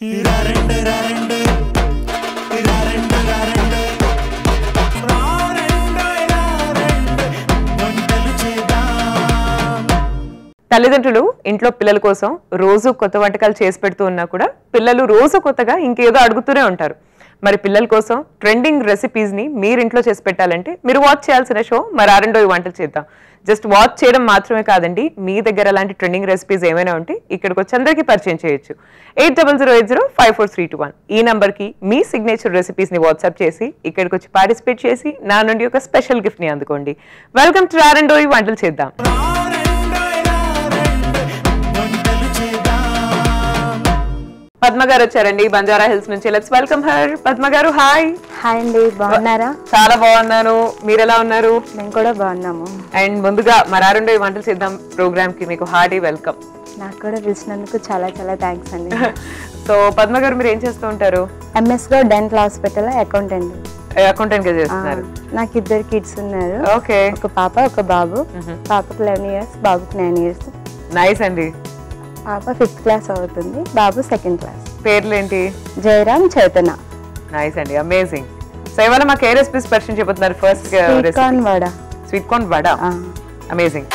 తల్లిదండ్రులు ఇంట్లో పిల్లల కోసం రోజు కొత్త వంటకాలు చేసి పెడుతూ ఉన్నా కూడా పిల్లలు రోజు కొత్తగా ఇంకేదో అడుగుతూనే ఉంటారు. మరి పిల్లల కోసం ట్రెండింగ్ రెసిపీస్ ని మీరు ఇంట్లో చేసి పెట్టాలంటే మీరు వాచ్ చేయాల్సిన షో మరి ఆరెండోయి వంటలు చేద్దాం. జస్ట్ వాచ్ చేయడం మాత్రమే కాదండి, మీ దగ్గర అలాంటి ట్రెండింగ్ రెసిపీస్ ఏమైనా ఉంటే ఇక్కడికి వచ్చి అందరికీ పరిచయం చేయొచ్చు. 8008054321 ఈ నంబర్ కి మీ సిగ్నేచర్ రెసిపీస్ ని వాట్సాప్ చేసి ఇక్కడికి వచ్చి పార్టిసిపేట్ చేసి నా నుండి ఒక స్పెషల్ గిఫ్ట్ ని అందుకోండి. వెల్కమ్ టు ఆరెండోయి వంటలు చేద్దాం. పద్మ గారు వచ్చారండి బంజారా హిల్స్ నుంచి. Let's welcome her. పద్మ గారు హాయ్. హాయ్ అండి, బాగున్నారా? చాలా బాగున్నాను, మీరు ఎలా ఉన్నారు? మేము కూడా బాగున్నాము. అండ్ ముందుగా మరారుండే వంటలు చేద్దాం ప్రోగ్రామ్ కి మీకు హార్డీ వెల్కమ్. నాకు కూడా పిలిచినందుకు చాలా చాలా థ్యాంక్స్ అండి. సో పద్మ గారు మీరు ఏం చేస్తూ ఉంటారు? ఎంఎస్ లో డెంటల్ హాస్పిటల్ అకౌంటెంట్. అకౌంటెంట్ గా చేస్తున్నారు. నాకు 2 కిడ్స్ ఉన్నారు. ఓకే. ఒక పాప ఒక బాబు. పాపకు 11 years, బాబుకు 9 years. నైస్ అండి. పాప 5th క్లాస్ అవుతుంది, బాబు 2nd క్లాస్. పేర్లు ఏంటి? జయరామ్, చైతన్య. నైస్ అండి, అమేజింగ్. సో ఇవాళ మాకు ఏ రెసిపీస్ పరిచయం చెబుతున్నారు? First sweet corn vada. Sweet corn vada, amazing.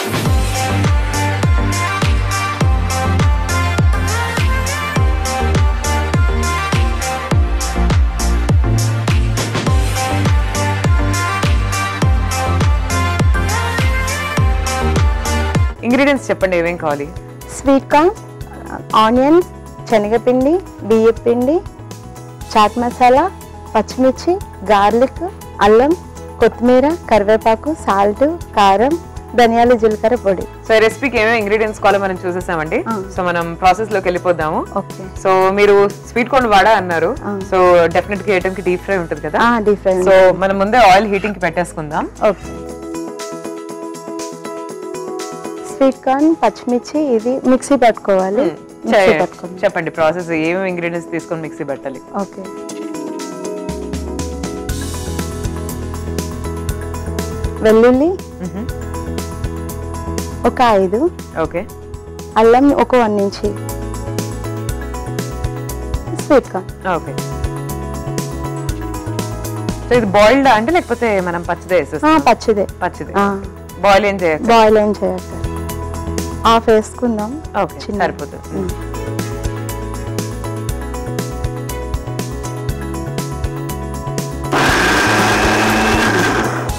Ingredients చెప్పండి, ఏమేం కావాలి? స్వీట్ కార్న్, ఆనియన్, శనగపిండి, బియ్యపిండి, చాట్ మసాలా, పచ్చిమిర్చి, గార్లిక్, అల్లం, కొత్తిమీర, కరివేపాకు, సాల్ట్, కారం, ధనియాలు, జీలకర్ర పొడి. సో ఈ రెసిపీకి ఏమేమి ఇంగ్రీడియంట్స్ కావాలో మనం చూసేసామండి. సో మనం ప్రాసెస్ లోకి వెళ్ళిపోదాము. ఓకే. సో మీరు స్వీట్ కార్న్ వడ అన్నారు, సో డెఫినెట్ గా ఐటమ్ కి డీప్ ఫ్రై ఉంటుంది కదా. Deep fry. సో మనం ముందే ఆయిల్ హీటింగ్ కి పెట్టేసుకుందాం. ఓకే. స్వీట్ కార్న్, పచ్చిమిర్చి ఇది మిక్సీ పట్టుకోవాలి. చెప్పండి ప్రాసెస్, ఏమేమి ఇంగ్రీడియంట్స్ తీసుకొని మిక్సీ పెట్టాలి? ఓకే. వెల్లుల్లి ఒక 5. ఓకే. అల్లం ఒక 1 inch. Sweet corn. Okay. So ఇది బాయిల్డ్ అంటే లేకపోతే మనం పచ్చిదే వేసేస్తాం? పచ్చిదే. పచ్చిదే. బాయిల్ ఏం చేయాలి? బాయిల్ ఏం చేయాలి? హాఫ్ వేసుకుందాం. ఓకే, సరిపోతుంది.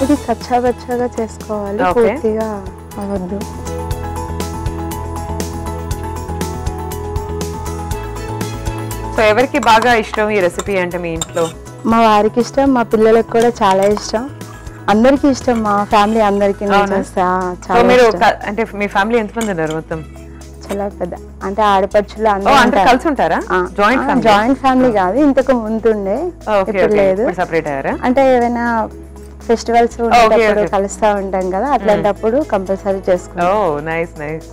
ఇది కచ్చాబచ్చాగా చేసుకోవాలి, పూర్తిగా అవద్దు. సో ఎవరికి బాగా ఇష్టం ఈ రెసిపీ అంటే మీ ఇంట్లో? మా వారికి ఇష్టం, మా పిల్లలకు కూడా చాలా ఇష్టం, అందరికి ఇష్టం, మా ఫ్యామిలీ అందరికి. అంటే మీ ఫ్యామిలీ ఎంతమంది ఉన్నారు మొత్తం? చాలా పెద్ద, అంటే ఆడపడుచులు అందరూ కలిసి ఉంటారా? జాయింట్ ఫ్యామిలీ కాదు, ఇంతకు ముందుండే, ఇప్పుడు లేదు. సెపరేట్ అయ్యారా? అంటే ఏమైనా ఫెస్టివల్స్ ఉండేటప్పుడు కలుస్తా ఉంటాం కదా, అట్లాంటప్పుడు కంపల్సరీ చేసుకుంటాం. Nice nice.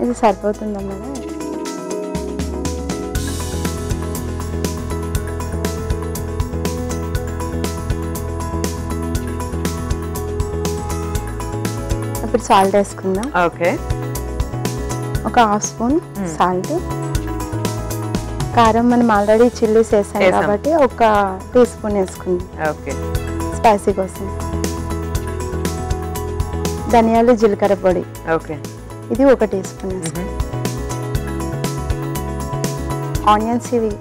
ఇది సరిపోతుందమ్మా. ఇప్పుడు సాల్ట్ వేసుకుందాం. ఓకే. ఒక 1/2 స్పూన్ సాల్ట్. కారం మనం ఆల్రెడీ చిల్లీస్ వేసాం కాబట్టి ఒక 2 teaspoon వేసుకుందాం. ఓకే. స్పైసీ కోసం. ధనియాలు, జీలకర్ర పొడి. ఓకే. ఇది ఒక 1 teaspoon వేసుకుందాం. ఆనియన్స్ ఇవి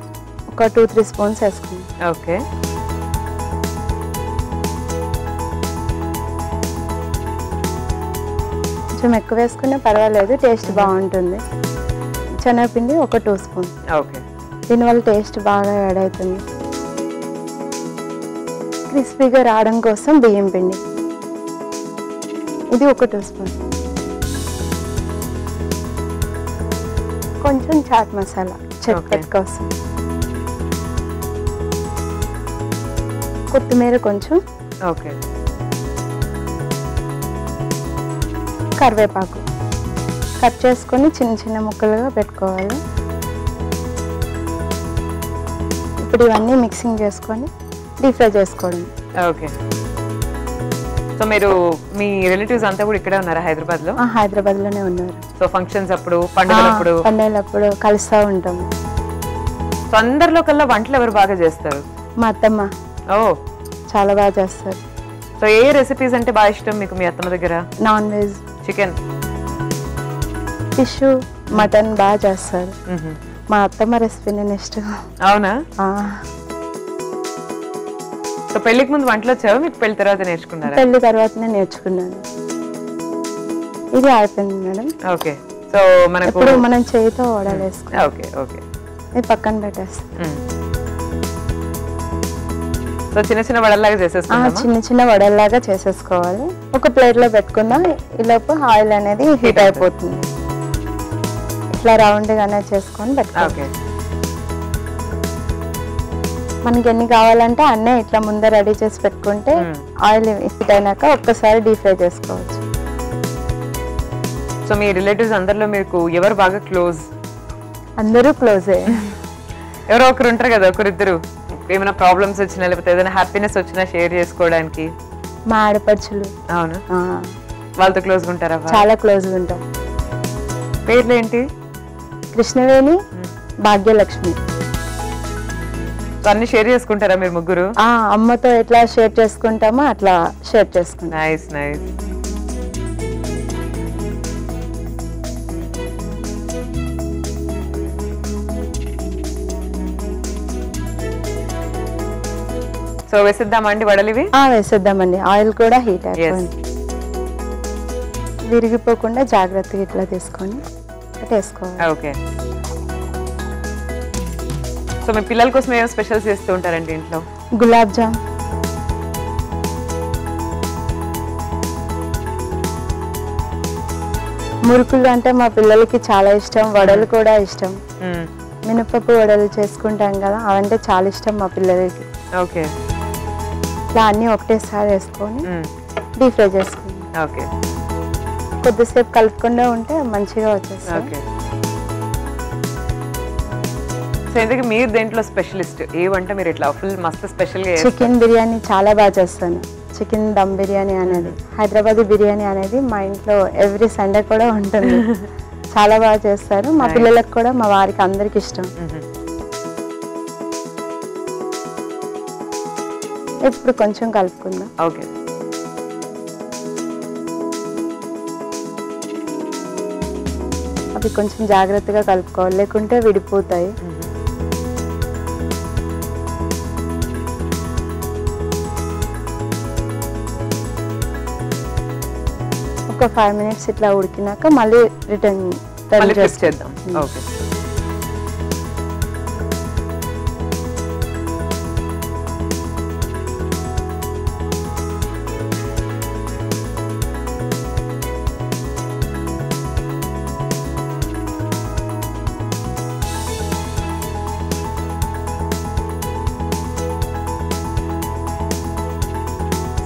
ఒక 2-3 spoons వేసుకుందాం. ఓకే. కొంచెం ఎక్కువ వేసుకున్నా పర్వాలేదు, టేస్ట్ బాగుంటుంది. శనగపిండి ఒక 2 spoons. ఓకే. దీనివల్ల టేస్ట్ బాగా యాడ్ అవుతుంది. క్రిస్పీగా రావడం కోసం బియ్యం పిండి, ఇది ఒక 2 spoons. కొంచెం చాట్ మసాలా చట్పట్ కోసం, కొత్తిమీర కొంచెం. ఓకే. కరివేపాకు కట్ చేసుకొని చిన్న చిన్న ముక్కలుగా పెట్టుకోవాలి. ఇప్పుడు ఇవన్నీ మిక్సింగ్ చేసుకొని డీప్ ఫ్రై చేసుకోవడం. ఓకే. సో మీరు మీ రిలేటివ్స్ అంతా కూడా ఇక్కడే ఉన్నారా హైదరాబాద్ లో? హైదరాబాద్ లోనే ఉన్నారు. సో ఫంక్షన్స్ అప్పుడు, పండుగలప్పుడు కలుస్తూ ఉంటాము. సో అందరిలో కల్లా వంటలు ఎవరు బాగా చేస్తారు? మా అత్తమ్మ ఓ చాలా బాగా చేస్తారు. సో ఏ రెసిపీస్ అంటే బాగా ఇష్టం మీకు మీ అత్తమ్మ దగ్గర? Non veg, chicken, fish, mutton బాగా చేస్తారు. మా అత్తమ్మ రెసిపీ నేను ఇష్టం. అవునా? సో పెళ్లికి ముందు వంటలు వచ్చావా మీకు పెళ్లి తర్వాత నేర్చుకున్నారా? పెళ్లి తర్వాతనే నేర్చుకున్నాను. ఇది అయిపోయింది మేడం. ఓకే. సో మనకు ఇప్పుడు మనం చేయితో వడలు వేసుకోవాలి. Okay okay. ఇది పక్కన పెట్టేస్తాం. సో చిన్న చిన్న వడల్లాగా చేసేసుకుందామా? చిన్న చిన్న వడల్లాగా చేసేసుకోవాలి. ఒక ప్లేట్ లో పెట్టుకుందాం. ఈలోపు ఆయిల్ అనేది హీట్ అయిపోతుంది. ఇట్లా రౌండ్ గానే చేసుకొని పెట్టుకోవాలి. మనకి ఎన్ని కావాలంటే అన్నీ ఇట్లా ముందే రెడీ చేసి పెట్టుకుంటే ఆయిల్ హీట్ అయినాక ఒక్కసారి డీప్ ఫ్రై చేసుకోవచ్చు. సో మీ రిలేటివ్స్ అందరిలో మీకు ఎవరు బాగా క్లోజ్? అందరూ క్లోజే. ఎవరో ఒకరు ఉంటారు కదా, ఒకరిద్దరు ఏమైనా ప్రాబ్లమ్స్ వచ్చినా లేకపోతే ఏదైనా హ్యాపీనెస్ వచ్చినా షేర్ చేసుకోవడానికి. మా ఆడపడుచులు. అవును, వాళ్ళతో క్లోజ్గా ఉంటారా? చాలా క్లోజ్గా ఉంటాం. పేర్లు ఏంటి? కృష్ణవేణి, భాగ్యలక్ష్మి. అన్ని షేర్ చేసుకుంటారా మీరు ముగ్గురు? అమ్మతో ఎట్లా షేర్ చేసుకుంటామో అట్లా షేర్ చేసుకుంటాం. Nice nice. సో వేసేద్దామండి వడలు ఇవి? వేసేద్దామండి. ఆయిల్ కూడా హీట్ అయిపోయింది. విరిగిపోకుండా జాగ్రత్తగా ఇట్లా తీసుకొని వేసుకోవాలి. ఓకే. సో మీ పిల్లల కోసం ఏమో స్పెషల్స్ చేస్తూ ఉంటారండి ఇంట్లో? గులాబ్ జామ్, మురుకులు అంటే మా పిల్లలకి చాలా ఇష్టం. వడలు కూడా ఇష్టం. మినపప్పు వడలు చేసుకుంటాం కదా, అవంటే చాలా ఇష్టం మా పిల్లలకి. ఓకే. ఇట్లా అన్ని ఒకటేసారి వేసుకొని డీప్ ఫ్రై చేసుకుంటాం. ఓకే. కొద్దిసేపు కలుపుకుండా ఉంటే మంచిగా వచ్చేస్తుంది. ఓకే. సో ఇంతకీ మీరు దేంట్లో స్పెషలిస్ట్? ఏ వంట మీరు ఇట్లా ఫుల్ మస్తు స్పెషల్గా? చికెన్ బిర్యానీ చాలా బాగా చేస్తాను. చికెన్ దమ్ బిర్యానీ అనేది, హైదరాబాదీ బిర్యానీ అనేది మా ఇంట్లో ఎవ్రీ సండే కూడా ఉంటుంది. చాలా బాగా చేస్తారు. మా పిల్లలకు కూడా, మా వారికి అందరికి ఇష్టం. ఇప్పుడు కొంచెం కలుపుకుందాం. ఓకే. అవి కొంచెం జాగ్రత్తగా కలుపుకోవాలి, లేకుంటే విడిపోతాయి. ఒక 5 minutes ఇట్లా ఉడికినాక మళ్ళీ రిటర్న్ చేద్దాం. ఓకే.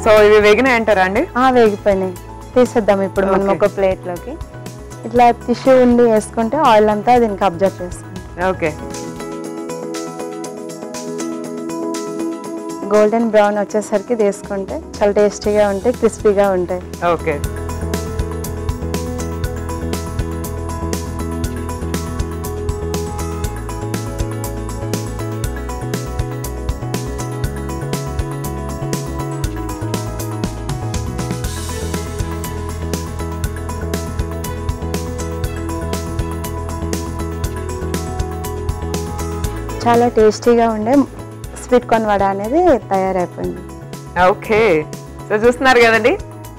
సో ఇవి వేగినాయి అంటారా అండి? వేగిపోయినాయి. తీసేద్దాం ఇప్పుడు మనం ఒక ప్లేట్ లోకి. ఇట్లా టిష్యూ ఉండి వేసుకుంటే ఆయిల్ అంతా దీనికి అబ్జర్వ్ చేసుకుంటాం. ఓకే. గోల్డెన్ బ్రౌన్ వచ్చేసరికి తీసుకుంటే చాలా టేస్టీగా ఉంటాయి, క్రిస్పీగా ఉంటాయి. ఓకే. చాలా టేస్టీగా ఉండే స్వీట్ కార్న్ వడ అనేది తయారైపోయింది. ఓకే. సో చూస్తున్నారు కదండి,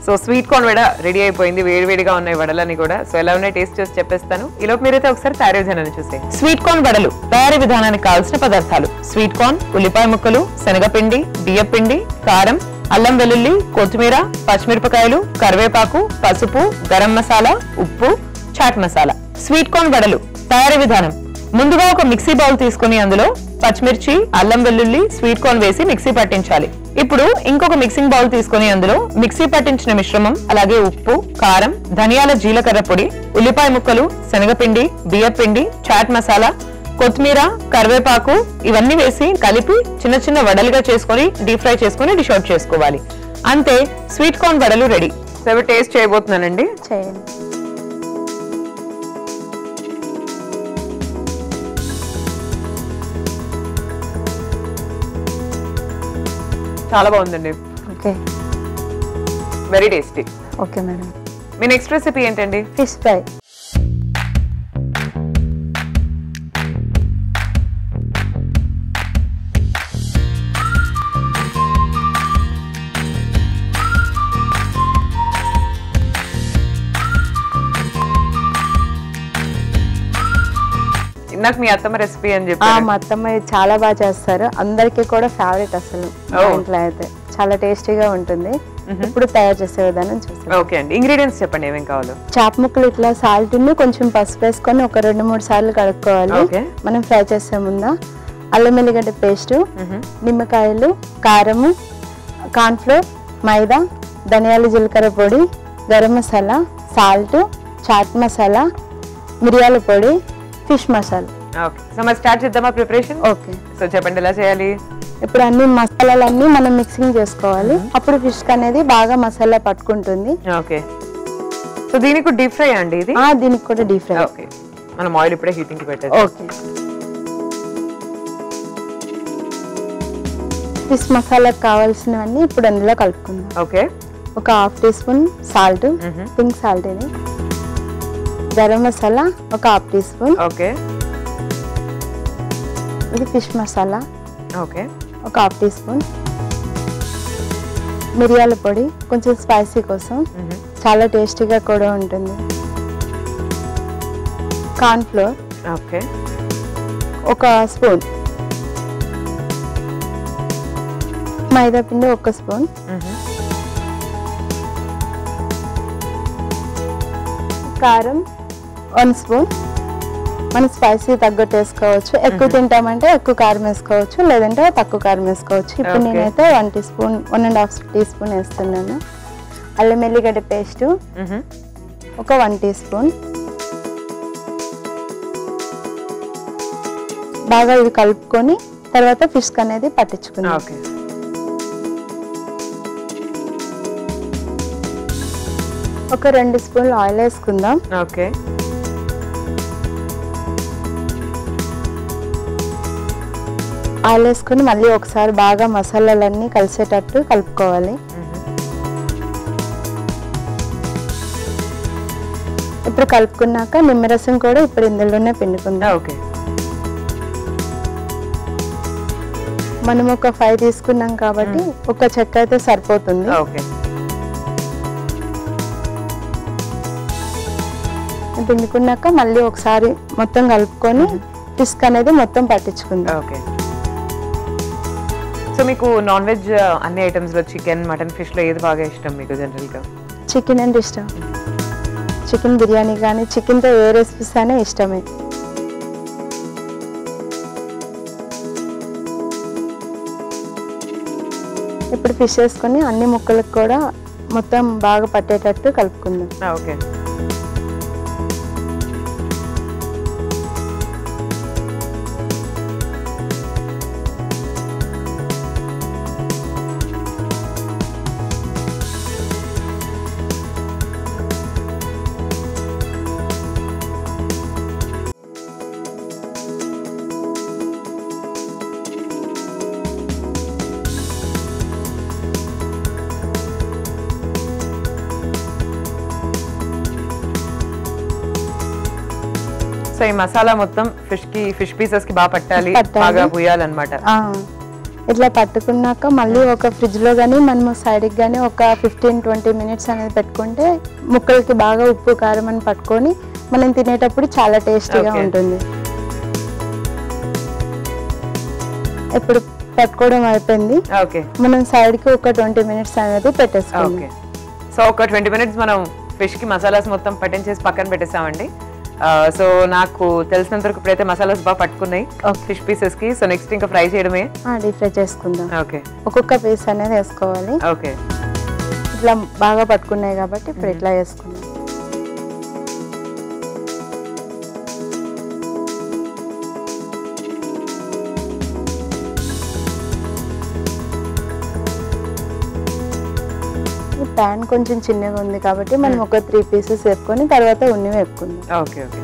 so sweet corn vada ready అయిపోయింది. వేడివేడిగా ఉన్నాయి వడలని కూడా. సో ఎలా ఉన్నాయి టేస్ట్ చేసి చెప్పేస్తాను. ఈలోపు మీరైతే ఒకసారి తయారీ విధానాన్ని చూసేయండి. స్వీట్ కార్న్ వడలు తయారీ విధానానికి కావాల్సిన పదార్థాలు: స్వీట్ కార్న్, ఉల్లిపాయ ముక్కలు, శనగపిండి, బియ్యపిండి, కారం, అల్లం వెల్లుల్లి, కొత్తిమీర, పచ్చిమిరపకాయలు, కరివేపాకు, పసుపు, గరం మసాలా, ఉప్పు, చాట్ మసాలా. స్వీట్ కార్న్ వడలు తయారీ విధానం: ముందుగా ఒక మిక్సీ బౌల్ తీసుకుని అందులో పచ్చిమిర్చి, అల్లం వెల్లుల్లి, స్వీట్ కార్న్ వేసి మిక్సీ పట్టించాలి. ఇప్పుడు ఇంకొక మిక్సింగ్ బౌల్ తీసుకుని అందులో మిక్సీ పట్టించిన మిశ్రమం, అలాగే ఉప్పు, కారం, ధనియాల జీలకర్ర పొడి, ఉల్లిపాయ ముక్కలు, శనగపిండి, బియ్యపిండి, చాట్ మసాలా, కొత్తిమీర, కరివేపాకు ఇవన్నీ వేసి కలిపి చిన్న చిన్న వడలుగా చేసుకొని డీప్ ఫ్రై చేసుకొని డిష్ అవుట్ చేసుకోవాలి. అంతే, స్వీట్ కార్న్ వడలు రెడీ. సో టేస్ట్ చేయబోతున్నానండి. చేయండి. చాలా బాగుందండి. Okay very tasty. Okay madam. మీ నెక్స్ట్ రెసిపీ ఏంటండి? Fish fry. నాకు మీ అత్తమ్మ రెసిపీ అని చెప్పి. మా అత్తమ్మ చాలా బాగా చేస్తారు, అందరికీ కూడా ఫేవరెట్. అసలు ఇంట్లో అయితే చాలా టేస్టీగా ఉంటుంది. ఇప్పుడు తయారు చేసే విధానం చూస్తాం. ఓకే అండి, ఇంగ్రీడియంట్స్ చెప్పండి ఏమేం కావాలో. చాప్ ముక్కలు ఇట్లా సాల్ట్ ని కొంచెం పసుపు వేసుకొని ఒక 2-3 సార్లు కడుక్కోవాలి. మనం ఫ్రై చేసే ముందా అల్లం ఎల్లిగడ్డ పేస్ట్, నిమ్మకాయలు, కారము, కార్న్ఫ్లోర్, మైదా, ధనియాలు జీలకర్ర పొడి, గరం మసాలా, సాల్ట్, చాట్ మసాలా, మిరియాల పొడి, ఫిష్ మసాలా. ఓకే, సో మరి స్టార్ట్ చేద్దామా ప్రిపరేషన్? ఓకే, సో చెప్పండి ఎలా చేయాలి. ఇప్పుడు అన్ని మసాలాలన్నీ మనం మిక్సింగ్ చేసుకోవాలి. అప్పుడు ఫిష్ అనేది బాగా మసాలా పట్టుకుంటుంది. ఓకే, సో దీనికి డీప్ ఫ్రై అండి ఇది? దీనికి కూడా డీప్ ఫ్రై. ఓకే, మనం ఆయిల్ ఇప్పుడే హీటింగ్ కి పెట్టాలి. ఓకే, ఫిష్ మసాలాకి కావాల్సినవన్నీ ఇప్పుడు అందులో కలుపుకుందాం. ఓకే, ఒక 1/2 teaspoon salt, pink salt ఇది. గరం మసాలా ఒక 1/2 టీ స్పూన్. ఓకే, ఇది ఫిష్ మసాలా. ఓకే, ఒక 1/2 టీ స్పూన్. మిరియాల పొడి కొంచెం స్పైసీ కోసం, చాలా టేస్టీగా కూడా ఉంటుంది. కార్న్ఫ్లోర్ ఓకే, ఒక స్పూన్. మైదా పిండి 1 స్పూన్. కారం 1 స్పూన్. మనం స్పైసీ తగ్గట్టు వేసుకోవచ్చు. ఎక్కువ తింటామంటే ఎక్కువ కారం వేసుకోవచ్చు, లేదంటే తక్కువ కారం వేసుకోవచ్చు. ఇప్పుడు నేనైతే 1 టీ స్పూన్ 1.5 టీ స్పూన్ వేస్తున్నాను. అల్లం ఎల్లిగడ్డ పేస్ట్ ఒక 1 టీ స్పూన్. బాగా ఇది కలుపుకొని తర్వాత ఫిష్ అనేది పట్టించుకుందాం. ఓకే, ఒక 2 స్పూన్లు ఆయిల్ వేసుకుందాం. ఓకే, ఆయిల్ వేసుకుని మళ్ళీ ఒకసారి బాగా మసాలాలన్నీ కలిసేటట్టు కలుపుకోవాలి. ఇప్పుడు కలుపుకున్నాక నిమ్మరసం కూడా ఇప్పుడు ఇందులోనే పిండుకుందాం. ఓకే, మనం ఒక 5 తీసుకున్నాం కాబట్టి ఒక చెక్క అయితే సరిపోతుంది. ఓకే, పిండుకున్నాక మళ్ళీ ఒకసారి మొత్తం కలుపుకొని ఫిష్ అనేది మొత్తం పట్టించుకుందాం. ఓకే, సో మీకు నాన్ వెజ్ అన్ని ఐటమ్స్ లో చికెన్, మటన్, ఫిష్ లో ఏది బాగా ఇష్టం మీకు జనరల్ గా? చికెన్ అంటే ఇష్టం. చికెన్ బిర్యానీ కానీ చికెన్తో ఏ రెసిపీస్ అయినా ఇష్టమే. ఇప్పుడు ఫిష్ వేసుకొని అన్ని ముక్కలకు కూడా మొత్తం బాగా పట్టేటట్టు కలుపుకుందాం. ఓకే, సో ఈ మసాలా మొత్తం ఫిష్ పీసెస్ కి బాగా పట్టాలి, బాగా పూయాలన్నమాట. ఇట్లా పట్టుకున్నాక మళ్ళీ ఒక ఫ్రిడ్జ్ లో గానీ మనము సైడ్ కి గానీ ఒక 15-20 మినిట్స్ అనేది పెట్టుకుంటే ముక్కలకి బాగా ఉప్పు కారం అని పట్టుకొని మనం తినేటప్పుడు చాలా టేస్టీగా ఉంటుంది. ఇప్పుడు పట్టుకోవడం అయిపోయింది. మనం సైడ్ కి ఒక 20 మినిట్స్ అనేది పెట్టేసుకోవాలి. సో ఒక 20 మినిట్స్ మనం ఫిష్ కి మసాలాస్ మొత్తం పట్టించేసి పక్కన పెట్టేసామండి. సో నాకు తెలిసినంత వరకు ఇప్పుడైతే మసాలాస్ బాగా పట్టుకున్నాయి ఫిష్ పీసెస్ కి. సో నెక్స్ట్ ఇంకా ఫ్రై చేయడమే. డీప్ ఫ్రై చేసుకుందాం. ఓకే, ఒక్కొక్క పీస్ అనేది వేసుకోవాలి. ఓకే, ఇట్లా బాగా పట్టుకున్నాయి కాబట్టి ఇప్పుడు ఇట్లా వేసుకుందాం. ప్యాన్ కొంచెం చిన్నగా ఉంది కాబట్టి మనం ఒక 3 పీసెస్ వేపుకొని తర్వాత ఉన్ని వేపుకుందాం. Okay, okay.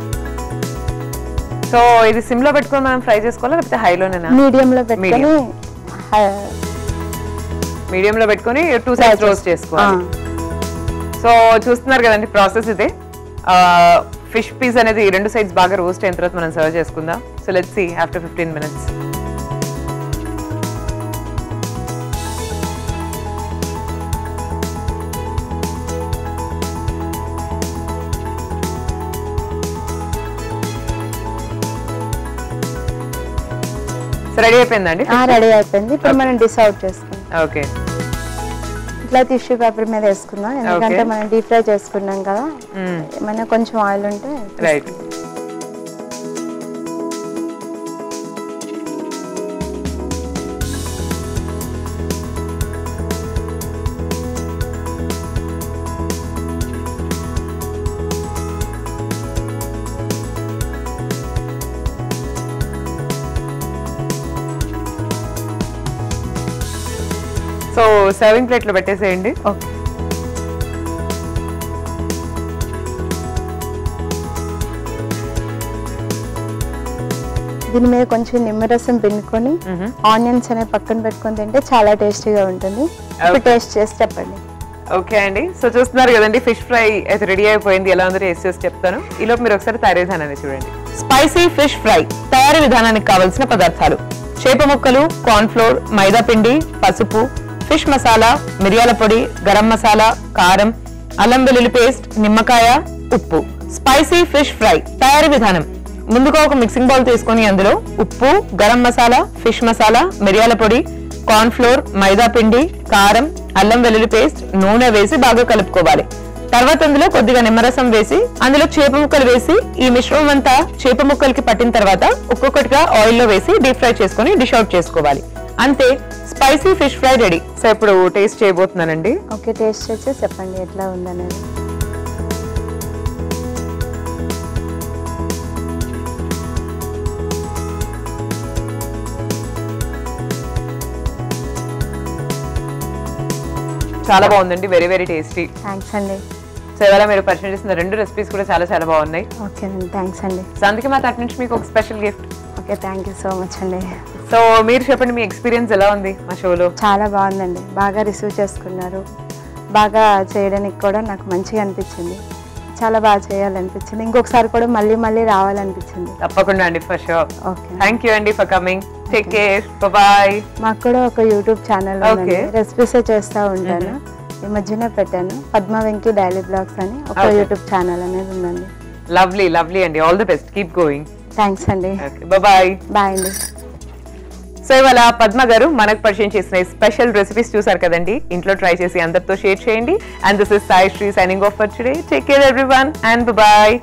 సో ఇది సిమ్ లో పెట్టుకొని మనం ఫ్రై చేసుకోవాలా లేకపోతే హైలోనేనా? మీడియం లో పెట్టుకొని మీడియం లో పెట్టుకొని 2 sides రోస్ట్ చేసుకోవాలి. సో చూస్తున్నారు కదండి ప్రాసెస్ ఇదే. ఫిష్ పీస్ అనేది 2 sides బాగా రోస్ట్ అయిన తర్వాత మనం సర్వ్ చేసుకుందాం. So let's see after 15 minutes. Ready అయిపోయిందండి? రెడీ అయిపోయింది. ఇప్పుడు మనం డిష్ అవుట్ చేసుకుందాం. ఓకే, ఇట్లా టిష్యూ పేపర్ మీద వేసుకుందాం, ఎందుకంటే మనం డీప్ ఫ్రై చేసుకున్నాం కదా, ఏమైనా కొంచెం ఆయిల్ ఉంటే. రైట్. సో సర్వింగ్ ప్లేట్ లో పెట్టేసేయండి. ఓకే. దీని మీద కొంచెం నిమ్మరసం పిండుకొని ఆనియన్స్ అనే పక్కన పెట్టుకొని తింటే చాలా టేస్టీగా ఉంటుంది. ఇప్పుడు టేస్ట్ చేసి చెప్పండి. ఓకే అండి, సో చూస్తున్నారు కదండి ఫిష్ ఫ్రై అయితే రెడీ అయిపోయింది. ఎలా ఉందో టేస్ట్ చేసి చెప్తాను. ఈలోపు మీరు ఒకసారి తయారీ విధానాన్ని చూడండి. స్పైసీ ఫిష్ ఫ్రై తయారీ విధానానికి కావలసిన పదార్థాలు: చేప ముక్కలు, కార్న్ ఫ్లోర్, మైదా పిండి, పసుపు, ఫిష్ మసాలా, మిరియాల పొడి, గరం మసాలా, కారం, అల్లం వెల్లుల్లి పేస్ట్, నిమ్మకాయ, ఉప్పు. స్పైసీ ఫిష్ ఫ్రై తయారీ విధానం: ముందుగా ఒక మిక్సింగ్ బౌల్ తీసుకొని అందులో ఉప్పు, గరం మసాలా, ఫిష్ మసాలా, మిరియాల పొడి, కార్న్ ఫ్లోర్, మైదా పిండి, కారం, అల్లం వెల్లుల్లి పేస్ట్, నూనె వేసి బాగా కలుపుకోవాలి. తర్వాత అందులో కొద్దిగా నిమ్మరసం వేసి అందులో చేప ముక్కలు వేసి ఈ మిశ్రమం అంతా చేప ముక్కలకి పట్టిన తర్వాత ఒక్కొక్కటిగా ఆయిల్ లో వేసి డీప్ ఫ్రై చేసుకొని డిష్ అవుట్ చేసుకోవాలి. అంతే, spicy fish fry ready. So ఇప్పుడు టేస్ట్ చేయబోతున్నానండి. ఓకే, టేస్ట్ చేసి చెప్పండి ఎట్లా ఉందనేది. చాలా బాగుందండి, వెరీ వెరీ టేస్టీ. థ్యాంక్స్ అండి. సో ఇవాళ మీరు పరిచయం చేసిన 2 రెసిపీస్ కూడా చాలా చాలా బాగున్నాయి. ఓకే అండి, థ్యాంక్స్ అండి. సో అందుకే మా తరఫు నుంచి మీకు ఒక special gift. Okay, thank you so much అండి. సో మీరు చెప్పండి, మీ ఎక్స్పీరియన్స్ ఎలా ఉంది మా షోలో? చాలా బాగుందండి, బాగా రిసీవ్ చేసుకున్నారు. బాగా చేయడానికి కూడా నాకు మంచిగా అనిపించింది. చాలా బాగా చేయాలనిపించింది. ఇంకొకసారి కూడా మళ్ళీ మళ్ళీ రావాలనిపించింది. తప్పకుండా అండి, for sure. Okay, thank you అండి for coming. Take care, bye. మాకు కూడా ఒక యూట్యూబ్ ఛానల్ ఉంది, రెసిపీస్ చేస్తూ ఉంటాను. ఈ మధ్యనే పెట్టాను, పద్మ వెంకీ డైలీ బ్లాగ్స్ అని ఒక యూట్యూబ్ ఛానల్ అనేది ఉందండి. లవ్లీ లవ్లీ అండి, all the best, keep going. Thanks అండి. బాయ్. బాయ్ అండి. సో ఇవాళ పద్మ గారు మనకు పరిచయం చేసిన స్పెషల్ రెసిపీస్ చూసారు కదండి. ఇంట్లో ట్రై చేసి అందరితో షేర్ చేయండి. And this is Sai Sri signing off for today. Take care everyone and bye.